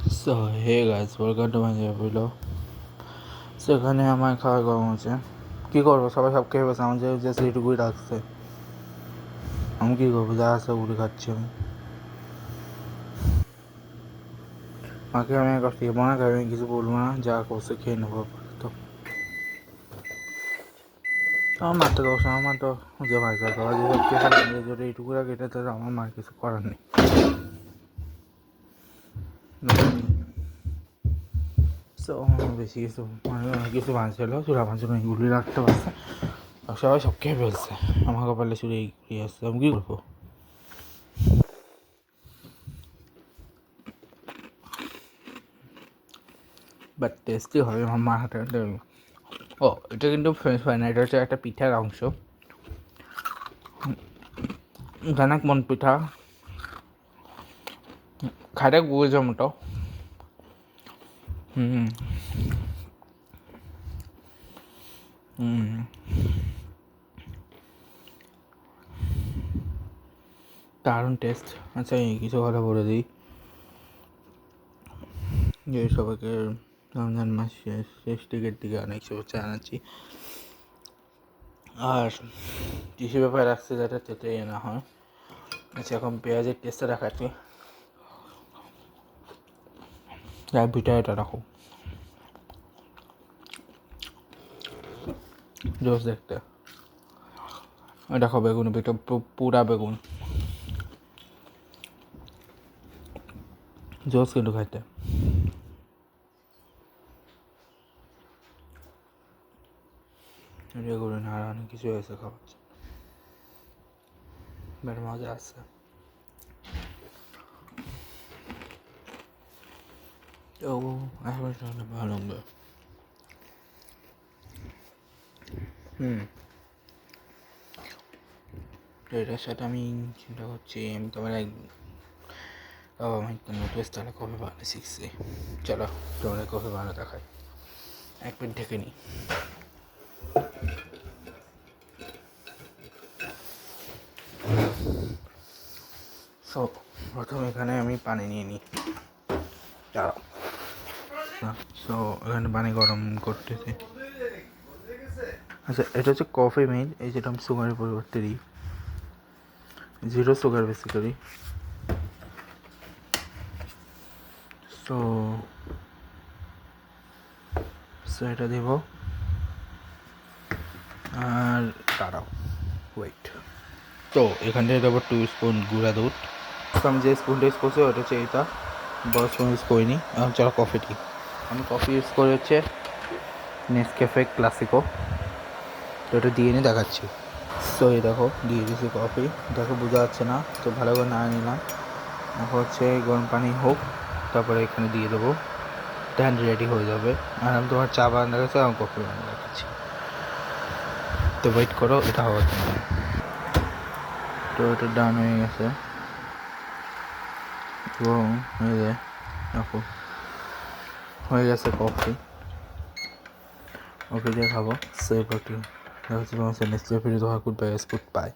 So hey guys, welcome to my video. সেখানে আমার খাওয়া গরম আছে, কী করবো? সবাই সব খেয়ে বসে, আমার যে সেইটুকুই রাখছে। আমি কী করবো? যা আছে উড়ে খাচ্ছি আমি। মাকে আমি একবার মনে করি আমি কিছু বলবো না, যা করছে খেয়ে নেবো। তো আমার মারতে দোষ, আমার মা তো যে ভাই সব যে সব খেয়ে ফেলে, যদি এইটুকু রাখে এটা তো আমার মার কিছু করার নেই। সো বেশি কিছু মানে অনেক কিছু বাঁচছিল, চুরা বাঁচছিল, এইগুলি রাখতে পারছে। আর সবাই সব খেয়ে ফেলছে, আমার কপালে চুরি এইগুলি আসছে, আমি কী করবো? বাট টেস্টি হবে আমার মার হাতে। ও, এটা কিন্তু ফ্রেঞ্চ ফ্রাই না, এটা হচ্ছে একটা পিঠার অংশ। গানাক মন পিঠা খাইতে গুজে মতো। হুম হুম দারুণ টেস্ট। আচ্ছা, এই কিছু কথা বলে দিই যে সবাইকে রমজান মাস শেষ দিকের দিকে অনেক শুভেচ্ছা জানাচ্ছি। আর টিস্যু পেপার রাখছে যাতে তেতে না হয়। আচ্ছা, এখন পেঁয়াজের টেস্টটা দেখাচ্ছি। যাই পিঠা এটা রাখো, জোস দেখতে। দেখো বেগুন, পিঠা পুরা বেগুন, জোস কিন্তু খাইতে। বেগুন আর অনেক কিছু হয়েছে খাওয়াচ্ছে, বেশ মজা আসছে। ও এখন ভালো লাগবে। তো এটার সাথে আমি চিন্তা করছি, আমি তোমার এক আমি নতুন স্টাইলে কফি বানানো শিখছি। চলো তোমাদের কফি বানানো দেখাই, এক মিনিট ঢেকে নিই। সো প্রথম এখানে আমি পানি নিয়ে নিই। দাঁড়াও। সো এখানে পানি গরম করতেছি। আচ্ছা, এটা হচ্ছে কফি মেড, এই যেটা আমি সুগারের পরিবর্তে দিই, 0 সুগার বেসিক্যালি। সো সো এটা দেব। আর দাঁড়াও, ওয়েট। তো এখান থেকে দেবো 2 স্পুন গুঁড়া দুধ। আমি যে স্পুনটা ইউজ করছি ওটা হচ্ছে এটা, বড় স্পুন ইউজ করিনি। চলো কফিটি, আমি কফি ইউজ করে হচ্ছে নেসক্যাফে ক্লাসিকো। তো এটা দিয়ে নিয়ে দেখাচ্ছি। সো এই দেখো দিয়ে দিয়েছি কফি, দেখো বোঝা যাচ্ছে না, তো ভালো করে না নিলাম। এখন হচ্ছে গরম পানি হোক, তারপরে এখানে দিয়ে দেবো, দেন রেডি হয়ে যাবে। আর আমি তোমার চা বানানো দেখাচ্ছি, আমি কফি বানানো দেখাচ্ছি। তো ওয়েট করো, এটা হওয়ার জন্য। তো এটা ডান হয়ে গেছে এবং হয়ে যায়, দেখো হয়ে গেছে কফি। ওকে দিয়ে খাবো। সে কফি দেখা যাচ্ছে তোমার নেসক্যাফে যদি হয় গুড বাই, গুড বাই।